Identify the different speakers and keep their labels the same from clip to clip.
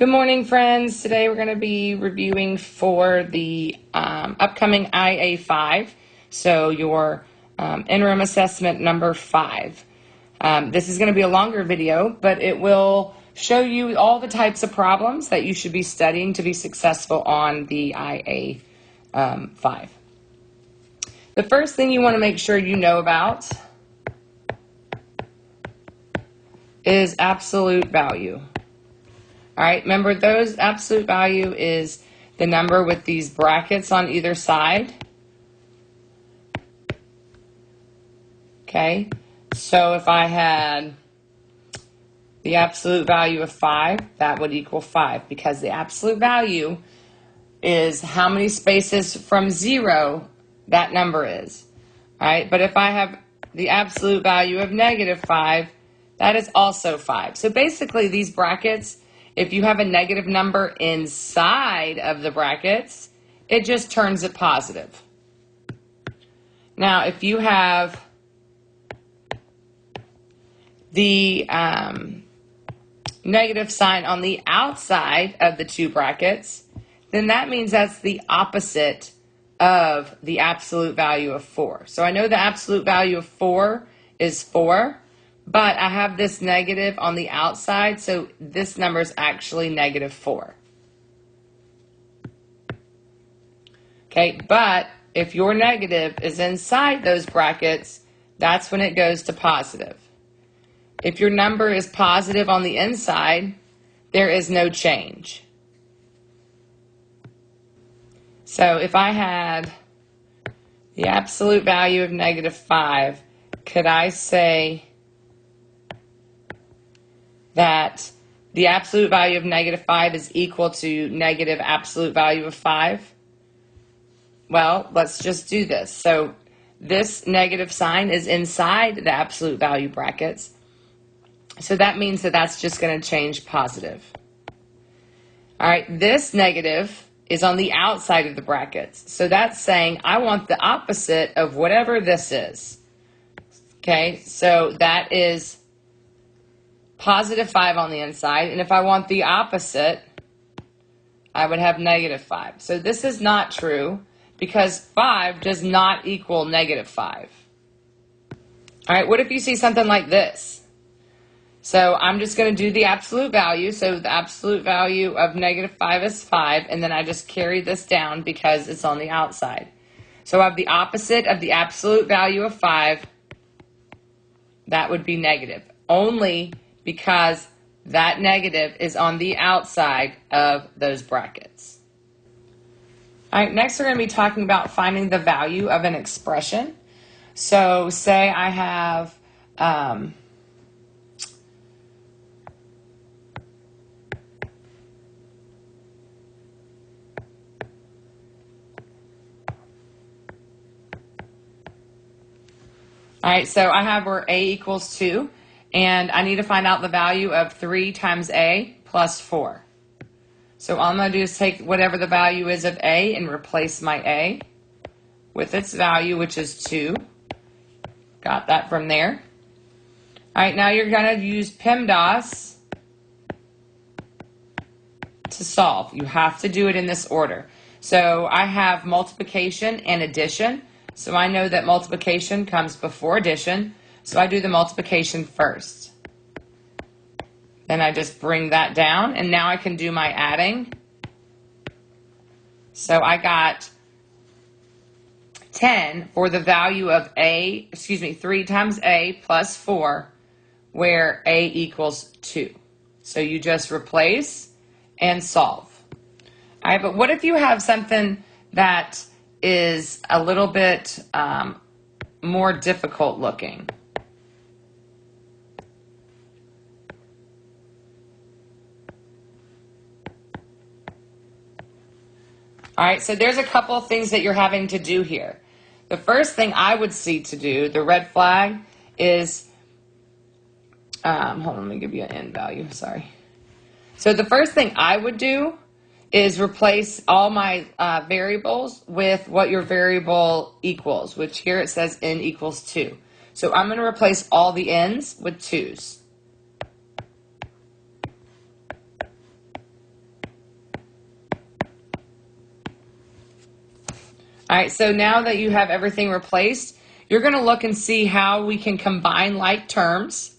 Speaker 1: Good morning, friends. Today we're going to be reviewing for the upcoming IA5, so your interim assessment number 5. This is going to be a longer video, but it will show you all the types of problems that you should be studying to be successful on the IA5. The first thing you want to make sure you know about is absolute value. All right, remember those absolute value is the number with these brackets on either side. Okay, so if I had the absolute value of 5, that would equal 5 because the absolute value is how many spaces from 0 that number is. All right, but if I have the absolute value of -5, that is also 5. So basically these brackets, if you have a negative number inside of the brackets, it just turns it positive. Now, if you have the negative sign on the outside of the two brackets, then that means that's the opposite of the absolute value of 4. So I know the absolute value of 4 is 4. But I have this negative on the outside, so this number is actually -4. Okay, but if your negative is inside those brackets, that's when it goes to positive. If your number is positive on the inside, there is no change. So if I had the absolute value of -5, could I say that the absolute value of -5 is equal to negative absolute value of 5? Well, let's just do this. So this negative sign is inside the absolute value brackets. So that means that that's just going to change positive. All right, this negative is on the outside of the brackets. So that's saying I want the opposite of whatever this is. Okay, so that is +5 on the inside, and if I want the opposite, I would have -5. So this is not true because 5 does not equal -5. All right, what if you see something like this? So I'm just going to do the absolute value. So the absolute value of -5 is 5, and then I just carry this down because it's on the outside. So I have the opposite of the absolute value of 5. That would be negative. Only because that negative is on the outside of those brackets. All right, next we're going to be talking about finding the value of an expression. So say I have all right, so I have where a equals 2. And I need to find out the value of 3 times a plus 4. So all I'm going to do is take whatever the value is of a and replace my a with its value, which is 2. Got that from there. All right, now you're going to use PEMDAS to solve. You have to do it in this order. So I have multiplication and addition. So I know that multiplication comes before addition. So I do the multiplication first. Then I just bring that down, and now I can do my adding. So I got 10 for the value of 3 times a plus 4, where a equals 2. So you just replace and solve. All right, but what if you have something that is a little bit more difficult looking? All right, so there's a couple of things that you're having to do here. The first thing I would see to do, the red flag, is, hold on, let me give you an end value, sorry. So the first thing I would do is replace all my variables with what your variable equals, which here it says n equals 2. So I'm going to replace all the n's with 2's. All right, so now that you have everything replaced, you're going to look and see how we can combine like terms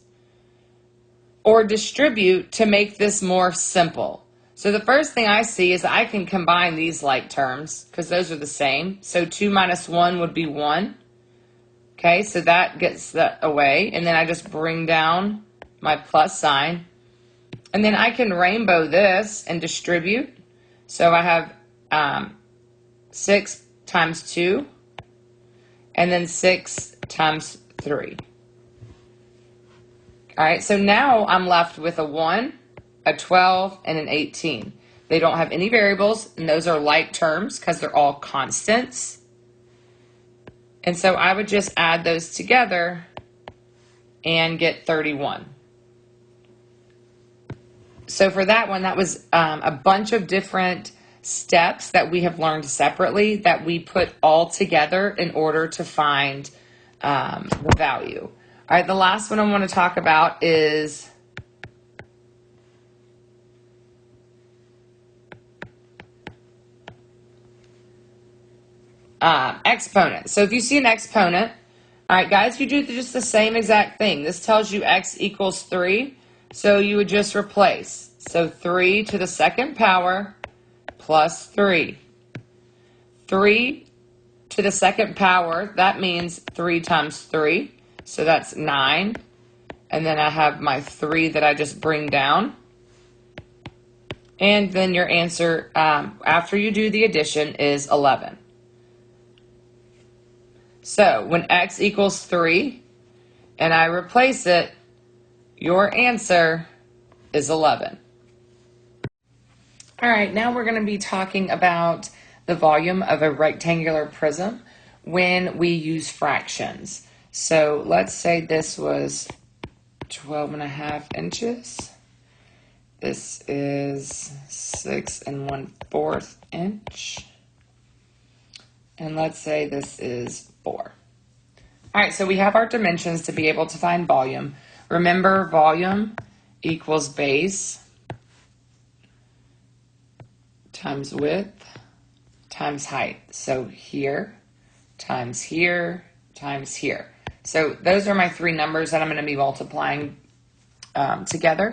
Speaker 1: or distribute to make this more simple. So the first thing I see is I can combine these like terms because those are the same. So 2 minus 1 would be 1. Okay, so that gets that away. And then I just bring down my plus sign. And then I can rainbow this and distribute. So I have 6 times 2 and then 6 times 3. All right, so now I'm left with a 1, a 12, and an 18. They don't have any variables, and those are like terms because they're all constants. And so I would just add those together and get 31. So for that one, that was a bunch of different steps that we have learned separately that we put all together in order to find the value. All right, the last one I want to talk about is exponent. So if you see an exponent, all right, guys, you do just the same exact thing. This tells you x equals 3, so you would just replace. So 3 to the second power plus 3. 3 to the second power, that means 3 times 3. So that's 9. And then I have my 3 that I just bring down. And then your answer, after you do the addition, is 11. So when x equals 3 and I replace it, your answer is 11. All right, now we're going to be talking about the volume of a rectangular prism when we use fractions. So let's say this was 12.5 inches. This is 6 1/4 inch. And let's say this is 4. All right, so we have our dimensions to be able to find volume. Remember, volume equals base times width times height. So here times here times here. So those are my 3 numbers that I'm going to be multiplying together.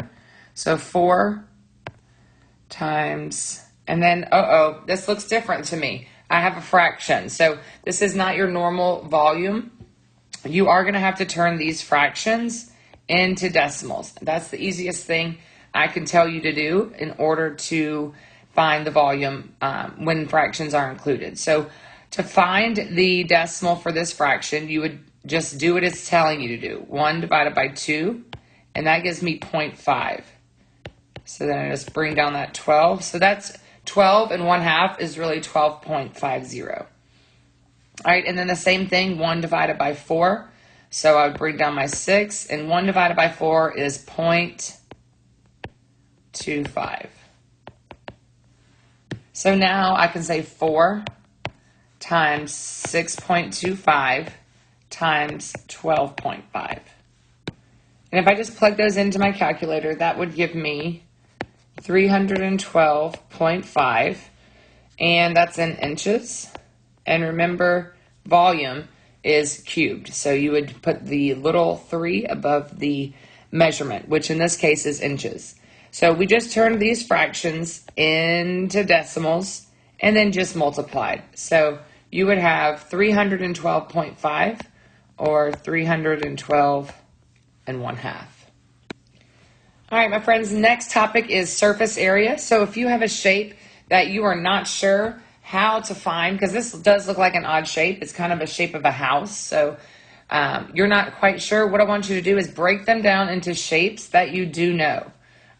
Speaker 1: So 4 times, and then, this looks different to me. I have a fraction. So this is not your normal volume. You are going to have to turn these fractions into decimals. That's the easiest thing I can tell you to do in order to find the volume when fractions are included. So to find the decimal for this fraction, you would just do what it's telling you to do. 1 divided by 2, and that gives me 0.5. So then I just bring down that 12. So that's 12 1/2 is really 12.50. All right, and then the same thing, 1 divided by 4. So I would bring down my 6, and 1 divided by 4 is 0.25. So now I can say 4 times 6.25 times 12.5. And if I just plug those into my calculator, that would give me 312.5, and that's in inches. And remember, volume is cubed. So you would put the little 3 above the measurement, which in this case is inches. So we just turned these fractions into decimals and then just multiplied. So you would have 312.5 or 312 1/2. All right, my friends, next topic is surface area. So if you have a shape that you are not sure how to find, because this does look like an odd shape, it's kind of a shape of a house. So you're not quite sure, what I want you to do is break them down into shapes that you do know.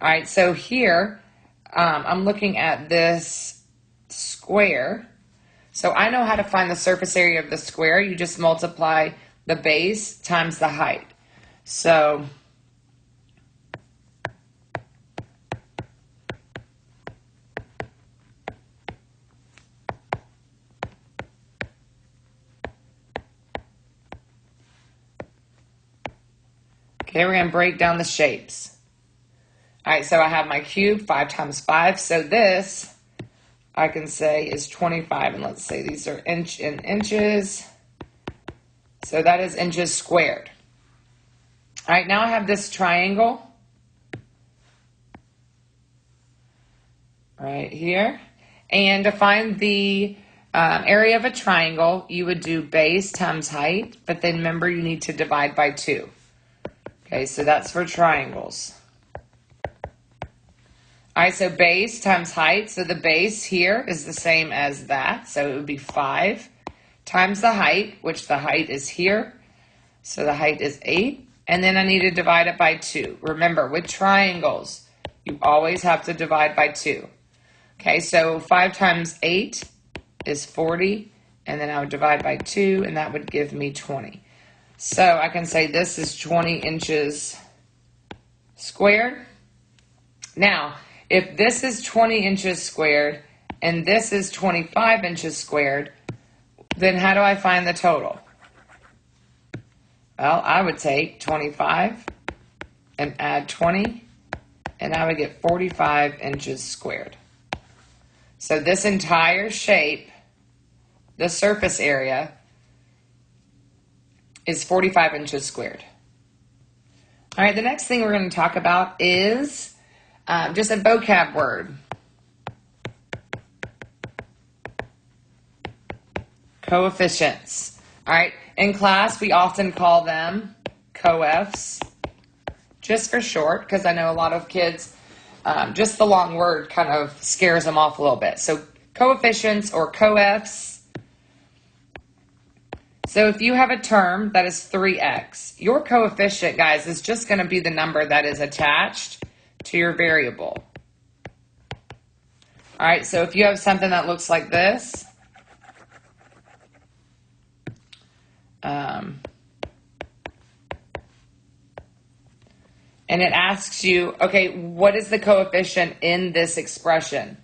Speaker 1: All right, so here I'm looking at this square. So I know how to find the surface area of the square. You just multiply the base times the height. So okay, we're going to break down the shapes. All right, so I have my cube, 5 times 5. So this I can say is 25. And let's say these are in inches. So that is inches squared. All right, now I have this triangle right here. And to find the area of a triangle, you would do base times height, but then remember you need to divide by 2. Okay, so that's for triangles. All right, so base times height. So the base here is the same as that. So it would be 5 times the height, which the height is here. So the height is 8. And then I need to divide it by 2. Remember, with triangles, you always have to divide by 2. Okay, so 5 times 8 is 40. And then I would divide by 2, and that would give me 20. So I can say this is 20 inches squared. Now, if this is 20 inches squared and this is 25 inches squared, then how do I find the total? Well, I would take 25 and add 20, and I would get 45 inches squared. So this entire shape, the surface area, is 45 inches squared. All right, the next thing we're going to talk about is just a vocab word. Coefficients. All right, in class we often call them coefs, just for short, because I know a lot of kids, just the long word kind of scares them off a little bit. So coefficients or coefs. So if you have a term that is 3x, your coefficient, guys, is just going to be the number that is attached to your variable. All right, so if you have something that looks like this, and it asks you, okay, what is the coefficient in this expression?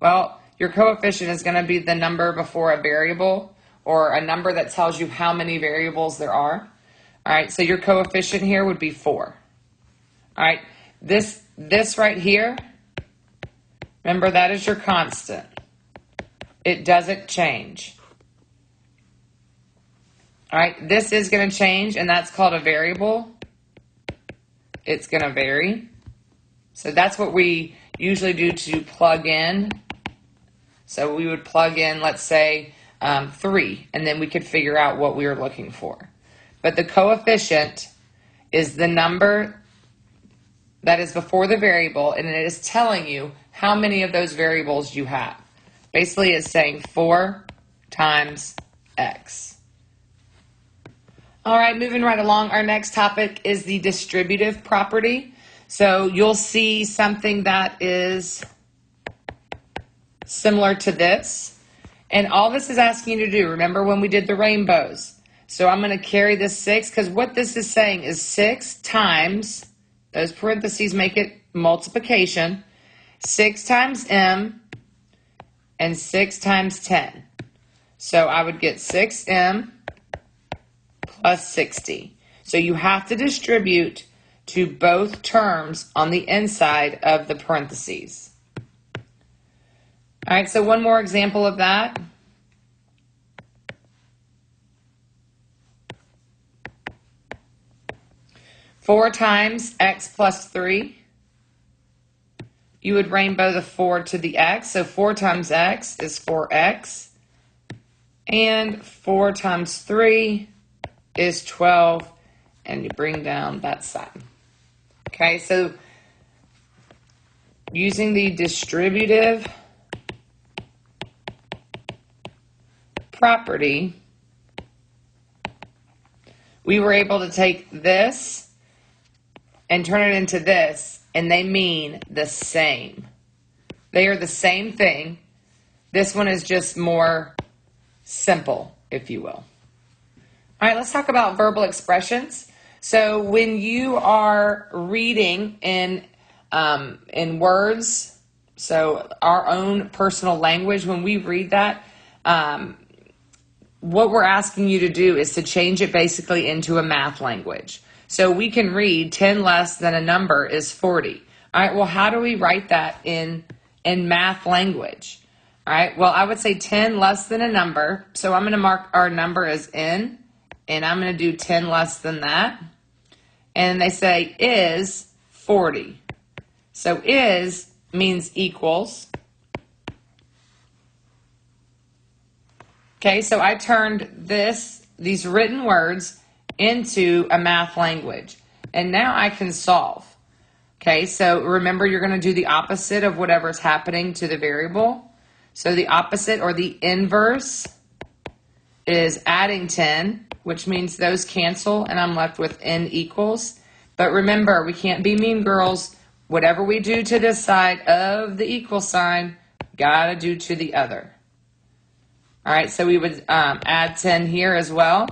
Speaker 1: Well, your coefficient is going to be the number before a variable, or a number that tells you how many variables there are. All right, so your coefficient here would be 4. All right, this right here, remember that is your constant. It doesn't change. All right, this is going to change, and that's called a variable. It's going to vary. So that's what we usually do to plug in. So we would plug in, let's say, 3, and then we could figure out what we were looking for. But the coefficient is the number that is before the variable, and it is telling you how many of those variables you have. Basically, it's saying 4 times x. All right, moving right along, our next topic is the distributive property. So you'll see something that is similar to this. And all this is asking you to do, remember when we did the rainbows? So I'm going to carry this 6, because what this is saying is 6 times, those parentheses make it multiplication, 6 times m and 6 times 10. So I would get 6m plus 60. So you have to distribute to both terms on the inside of the parentheses. All right, so one more example of that. Four times x plus 3. You would rainbow the 4 to the x. So 4 times x is 4x. And 4 times 3 is 12. And you bring down that sign. Okay, so using the distributive property, we were able to take this and turn it into this, and they mean the same. They are the same thing. This one is just more simple, if you will. All right, let's talk about verbal expressions. So when you are reading in words, so our own personal language, when we read that, what we're asking you to do is to change it basically into a math language. So we can read 10 less than a number is 40. All right, well, how do we write that in math language? All right, well, I would say 10 less than a number. So I'm going to mark our number as n, and I'm going to do 10 less than that. And they say is 40. So is means equals. Okay, so I turned these written words into a math language. And now I can solve. Okay, so remember you're going to do the opposite of whatever's happening to the variable. So the opposite or the inverse is adding 10, which means those cancel and I'm left with n equals. But remember, we can't be mean girls. Whatever we do to this side of the equal sign, gotta do to the other. All right, so we would add 10 here as well.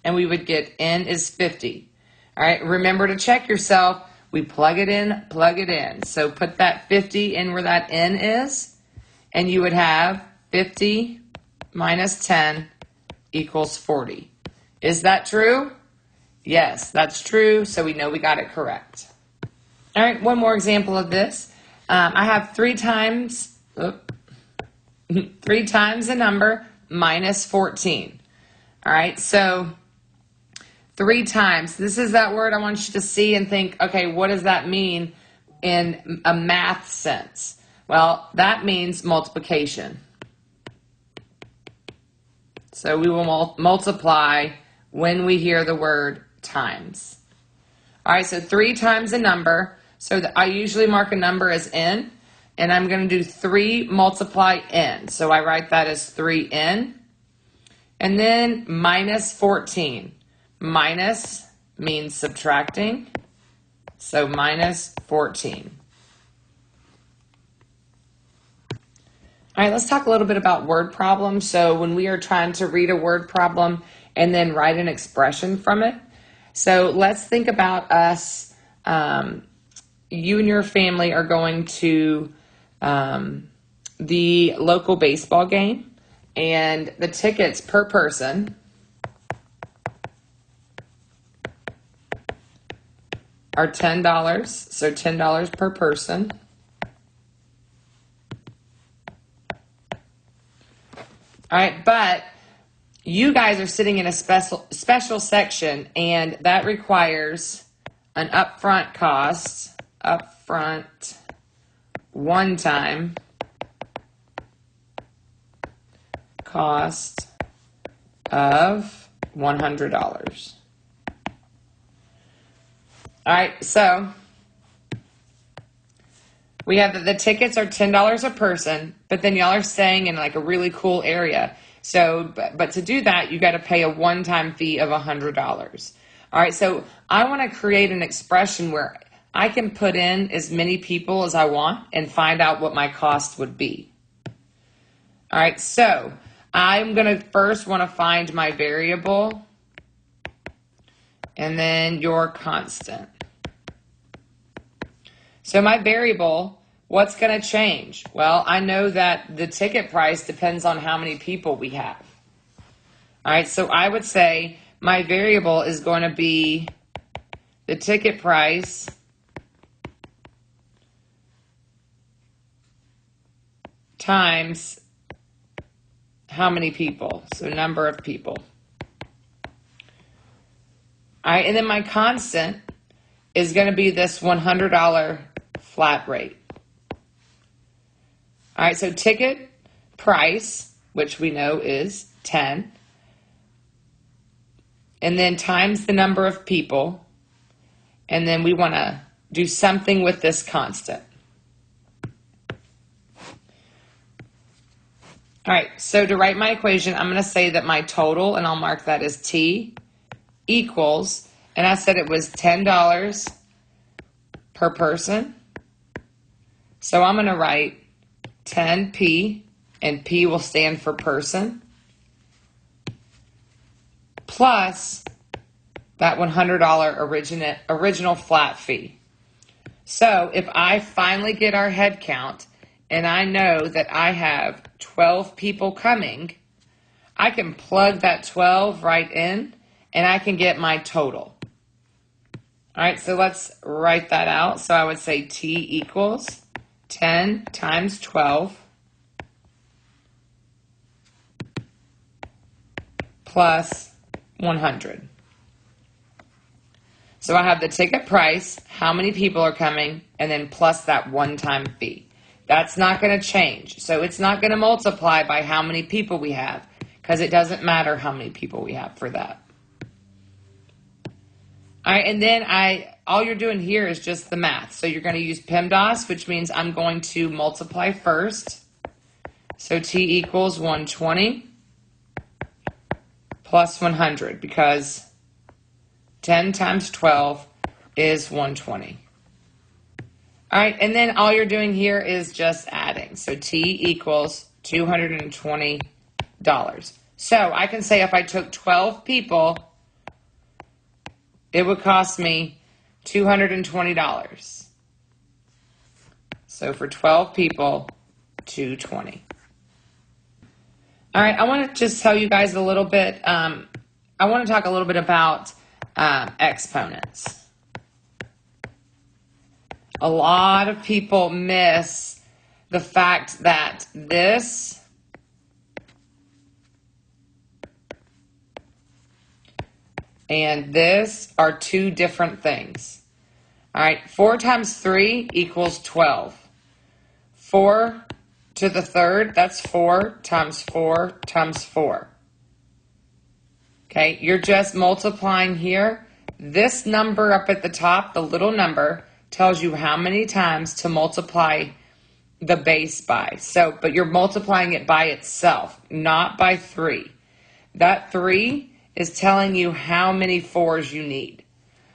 Speaker 1: And we would get n is 50. All right, remember to check yourself. We plug it in, plug it in. So put that 50 in where that n is, and you would have 50 minus 10 equals 40. Is that true? Yes, that's true, so we know we got it correct. All right, one more example of this. I have 3 times a number minus 14. All right, so 3 times. This is that word I want you to see and think, okay, what does that mean in a math sense? Well, that means multiplication. So we will multiply when we hear the word times. All right, so 3 times a number. So I usually mark a number as n, and I'm going to do 3 multiply n. So I write that as 3n. And then minus 14. Minus means subtracting, so minus 14. All right, let's talk a little bit about word problems. So when we are trying to read a word problem and then write an expression from it. So let's think about us, you and your family are going to the local baseball game, and the tickets per person are $10, so $10 per person. All right, but you guys are sitting in a special section, and that requires an upfront cost, one-time cost of $100. All right, so we have that the tickets are $10 a person, but then y'all are staying in like a really cool area. So, but to do that, you got to pay a one-time fee of $100. All right, so I want to create an expression where I can put in as many people as I want and find out what my cost would be. All right, so I'm going to first want to find my variable and then your constant. So my variable, what's going to change? Well, I know that the ticket price depends on how many people we have. All right, so I would say my variable is going to be the ticket price times how many people, so number of people. All right, and then my constant is going to be this $100 flat rate. All right, so ticket price, which we know is 10, and then times the number of people, and then we want to do something with this constant. All right, so to write my equation, I'm going to say that my total, and I'll mark that as T, equals, and I said it was $10 per person. So I'm going to write 10P, and P will stand for person, plus that $100 original flat fee. So if I finally get our head count and I know that I have 12 people coming, I can plug that 12 right in and I can get my total. All right, so let's write that out. So I would say T equals 10 times 12 plus 100. So I have the ticket price, how many people are coming, and then plus that one-time fee. That's not going to change. So it's not going to multiply by how many people we have, because it doesn't matter how many people we have for that. All right, and then all you're doing here is just the math. So you're going to use PEMDAS, which means I'm going to multiply first. So T equals 120 plus 100, because 10 times 12 is 120. All right, and then all you're doing here is just adding. So T equals $220. So I can say if I took 12 people, it would cost me $220. So for 12 people, $220. All right, I want to just tell you guys a little bit. I want to talk a little bit about exponents. A lot of people miss the fact that this and this are two different things. All right, 4 times 3 equals 12. 4 to the third, that's 4 times 4 times 4. Okay, you're just multiplying here. This number up at the top, the little number, tells you how many times to multiply the base by. So, but you're multiplying it by itself, not by 3. That 3 is telling you how many 4s you need.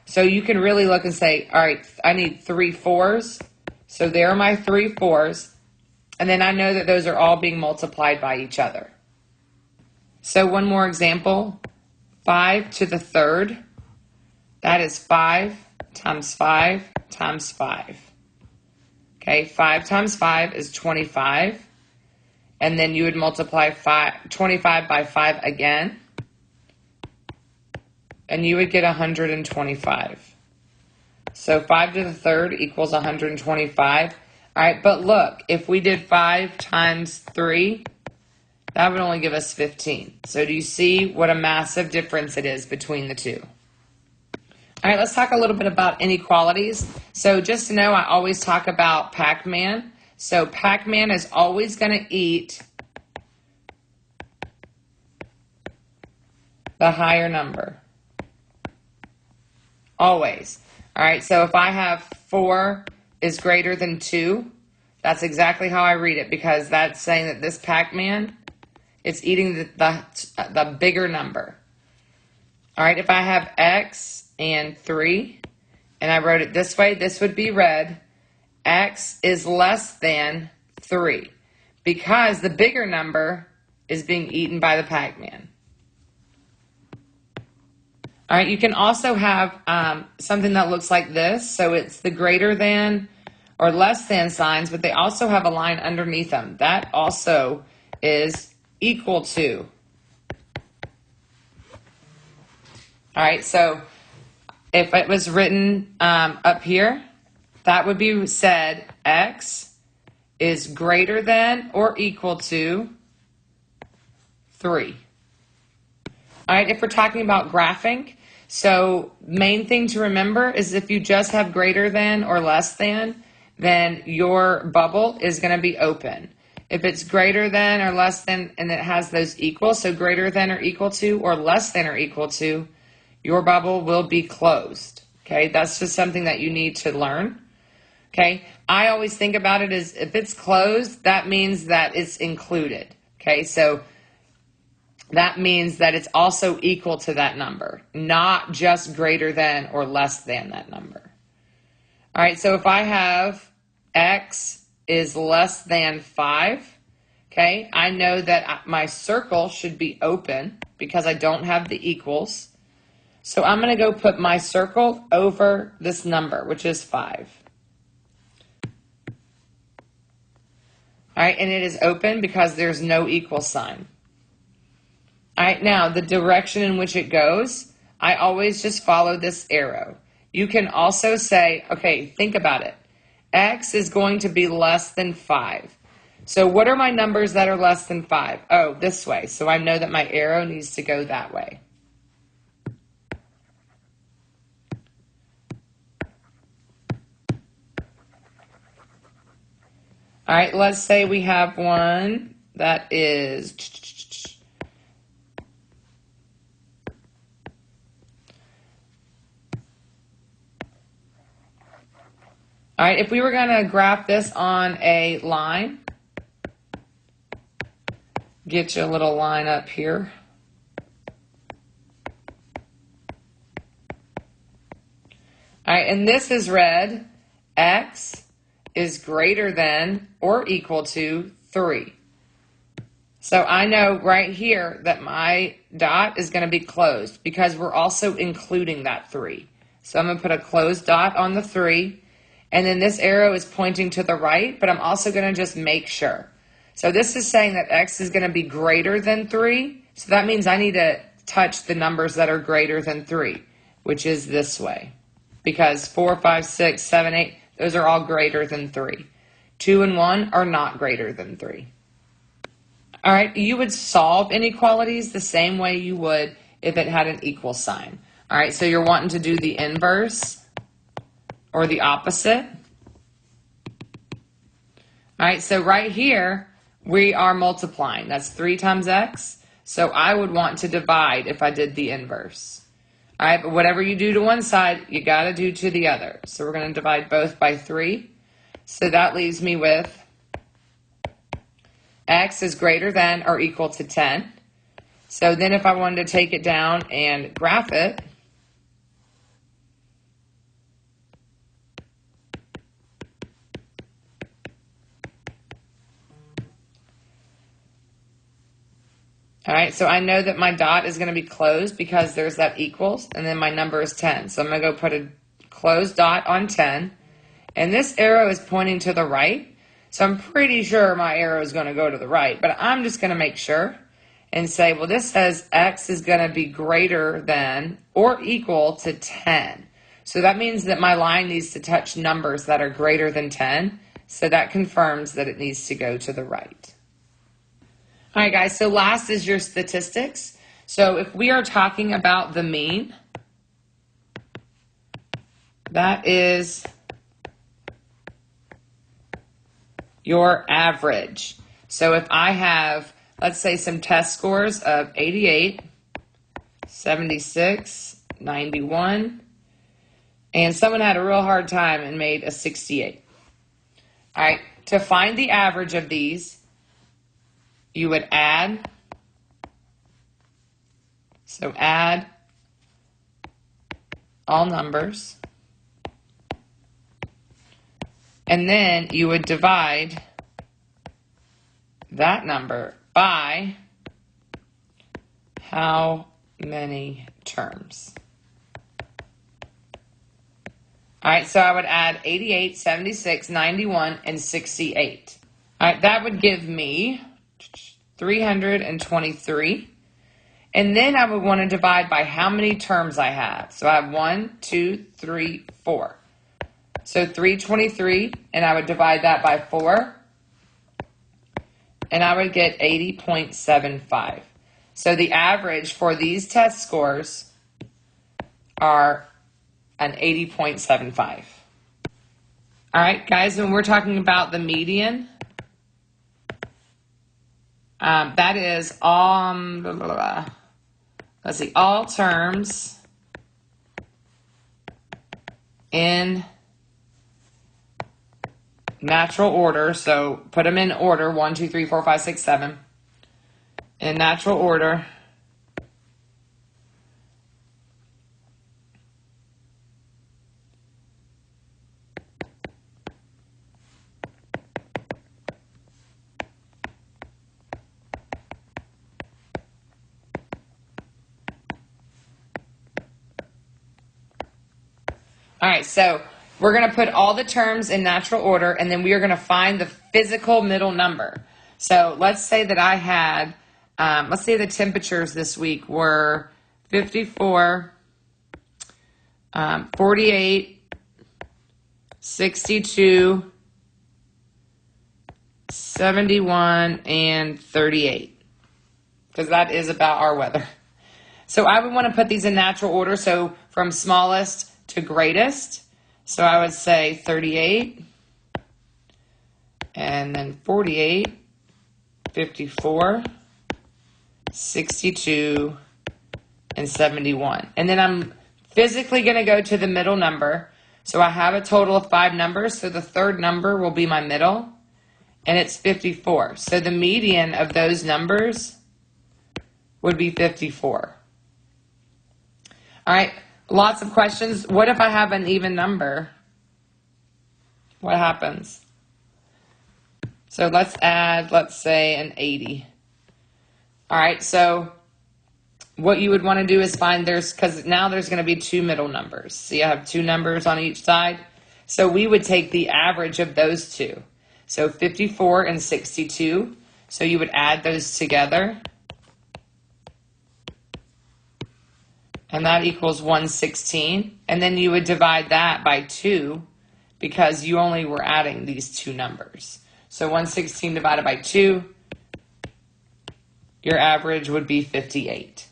Speaker 1: So you can really look and say, all right, I need 3 4s. So there are my 3 4s. And then I know that those are all being multiplied by each other. So one more example, 5 to the third, that is 5 times 5 times 5. Okay, 5 times 5 is 25. And then you would multiply 25 by 5 again. And you would get 125. So 5 to the third equals 125. All right, but look, if we did 5 times 3, that would only give us 15. So do you see what a massive difference it is between the two? All right, let's talk a little bit about inequalities. So just to know, I always talk about Pac-Man. So Pac-Man is always going to eat the higher number. Always. All right, so if I have 4 is greater than 2, that's exactly how I read it, because that's saying that this Pac-Man is eating the bigger number. All right, if I have X and 3, and I wrote it this way, this would be read, X is less than 3, because the bigger number is being eaten by the Pac-Man. All right, you can also have something that looks like this. So it's the greater than or less than signs, but they also have a line underneath them. That also is equal to. All right, so if it was written up here, that would be said X is greater than or equal to 3. All right, if we're talking about graphing, so main thing to remember is if you just have greater than or less than, then your bubble is going to be open. If it's greater than or less than and it has those equals, so greater than or equal to or less than or equal to, your bubble will be closed. Okay, that's just something that you need to learn. Okay, I always think about it as if it's closed, that means that it's included. Okay, so that means that it's also equal to that number, not just greater than or less than that number. All right, so if I have X is less than 5, okay, I know that my circle should be open because I don't have the equals. So I'm going to go put my circle over this number, which is 5. All right, and it is open because there's no equal sign. All right, now the direction in which it goes, I always just follow this arrow. You can also say, okay, think about it. X is going to be less than 5. So what are my numbers that are less than 5? Oh, this way. So I know that my arrow needs to go that way. All right, let's say we have one that is... All right, if we were going to graph this on a line, get you a little line up here. All right, and this is red. X is greater than or equal to 3. So I know right here that my dot is going to be closed because we're also including that 3. So I'm going to put a closed dot on the 3. And then this arrow is pointing to the right, but I'm also going to just make sure. So this is saying that X is going to be greater than 3. So that means I need to touch the numbers that are greater than 3, which is this way. Because 4, 5, 6, 7, 8, those are all greater than 3. 2 and 1 are not greater than 3. All right, you would solve inequalities the same way you would if it had an equal sign. All right, so you're wanting to do the inverse or the opposite. All right, so right here, we are multiplying. That's 3 times x. So I would want to divide if I did the inverse. All right, but whatever you do to one side, you got to do to the other. So we're going to divide both by 3. So that leaves me with x is greater than or equal to 10. So then if I wanted to take it down and graph it, all right, so I know that my dot is going to be closed because there's that equals, and then my number is 10. So I'm going to go put a closed dot on 10. And this arrow is pointing to the right. So I'm pretty sure my arrow is going to go to the right, but I'm just going to make sure and say, well, this says x is going to be greater than or equal to 10. So that means that my line needs to touch numbers that are greater than 10. So that confirms that it needs to go to the right. All right, guys, so last is your statistics. So if we are talking about the mean, that is your average. So if I have, let's say, some test scores of 88, 76, 91, and someone had a real hard time and made a 68. All right, to find the average of these, you would add, so add all numbers, and then you would divide that number by how many terms. All right, so I would add 88, 76, 91, and 68. All right, that would give me 323. And then I would want to divide by how many terms I have. So I have 1, 2, 3, 4. So 323, and I would divide that by 4, and I would get 80.75. So the average for these test scores are an 80.75. All right, guys, when we're talking about the median, that is let's see, all terms in natural order. So put them in order, 1, 2, 3, 4, 5, 6, 7. In natural order. All right, so we're going to put all the terms in natural order, and then we are going to find the physical middle number. So let's say that I had, let's say the temperatures this week were 54, 48, 62, 71, and 38. Because that is about our weather. So I would want to put these in natural order. So from smallest to greatest. So I would say 38, and then 48, 54, 62, and 71. And then I'm physically going to go to the middle number. So I have a total of 5 numbers. So the third number will be my middle, and it's 54. So the median of those numbers would be 54. All right, lots of questions. What if I have an even number? What happens? So let's add, let's say, an 80. All right, so what you would want to do is find because now there's going to be 2 middle numbers. So you have 2 numbers on each side. So we would take the average of those 2. So 54 and 62. So you would add those together. And that equals 116. And then you would divide that by 2 because you only were adding these 2 numbers. So 116 divided by 2, your average would be 58.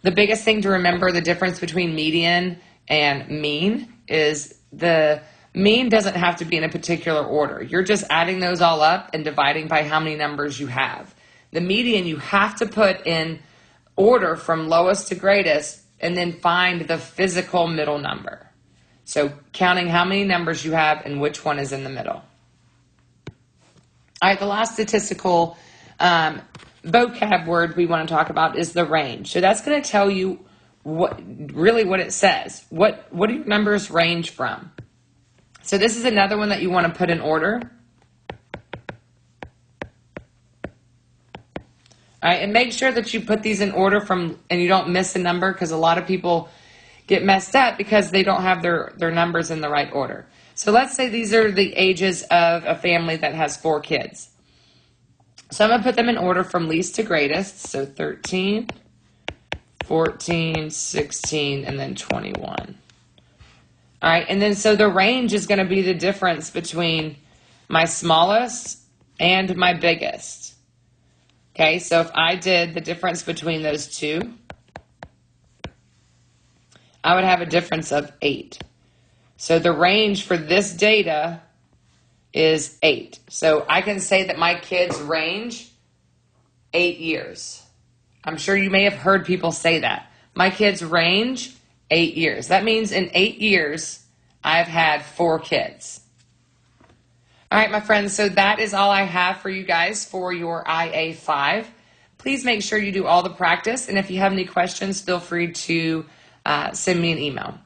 Speaker 1: The biggest thing to remember, the difference between median and mean, is the mean doesn't have to be in a particular order. You're just adding those all up and dividing by how many numbers you have. The median you have to put in order from lowest to greatest and then find the physical middle number. So counting how many numbers you have and which one is in the middle. All right, the last statistical vocab word we want to talk about is the range. So that's going to tell you what it says. What do your numbers range from? So this is another one that you want to put in order. All right, and make sure that you put these in order and you don't miss a number, because a lot of people get messed up because they don't have their numbers in the right order. So let's say these are the ages of a family that has 4 kids. So I'm going to put them in order from least to greatest. So 13, 14, 16, and then 21. All right, and then so the range is going to be the difference between my smallest and my biggest. Okay, so if I did the difference between those two, I would have a difference of 8. So the range for this data is 8. So I can say that my kids range 8 years. I'm sure you may have heard people say that. My kids range 8 years. That means in 8 years, I've had 4 kids. All right, my friends, so that is all I have for you guys for your IA5. Please make sure you do all the practice, and if you have any questions, feel free to send me an email.